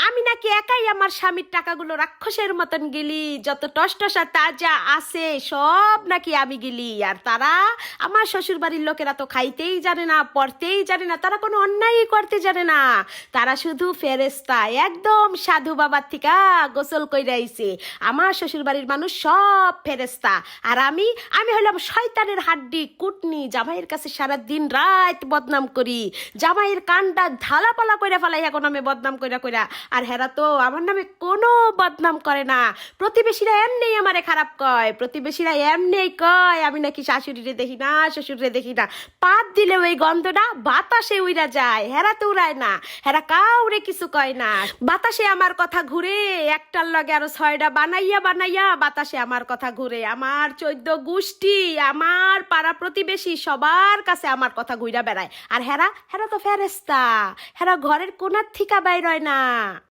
আমি নাকি একাই আমার স্বামীর টাকাগুলো রাক্ষসের মতন গিলি, যত টসটসা তাজা আছে সব নাকি আমি গিলি। আর তারা, আমার শ্বশুর বাড়ির লোকেরা তো খাইতেই জানে না, পড়তেই জানে না, তারা কোনো অন্যায়ই করতে জানে না। তারা শুধু ফেরেস্তা, একদম সাধু বাবার থেকে গোসল কইরা আইছে। আমার শ্বশুর বাড়ির মানুষ সব ফেরেস্তা। আর আমি আমি হলাম শয়তানের হাড্ডি কুটনি, জামাইয়ের কাছে সারা দিন রাত বদনাম করি, জামাইয়ের কানটা ঢালাপালা কইরা ফেলাই এখন আমি বদনাম কইরা কইরা। আর হেরা তো আমার নামে কোনো বদনাম করে না। প্রতিবেশীরা এমনিই আমারে খারাপ কয়, প্রতিবেশীরা এমনিই কয় আমি নাকি শাশুড়িরে দেখি না, শ্বশুরে দেখি না। পাত দিলে ওই গন্ধটা বাতাসে উইরা যায়, হেরা তো উড়ায় না, হেরা কাউরে কিছু কয় না। বাতাসে আমার কথা ঘুরে, একটার লগে আরো 6টা বানাইয়া বানাইয়া বাতাসে আমার কথা ঘুরে। আমার 14 গোষ্ঠী, আমার পাড়া প্রতিবেশী সবার কাছে আমার কথা ঘুরা বেড়ায়। আর হেরা হেরা তো ফেরেস্তা, হেরা ঘরের কোনার থিকা বাইর হয় না।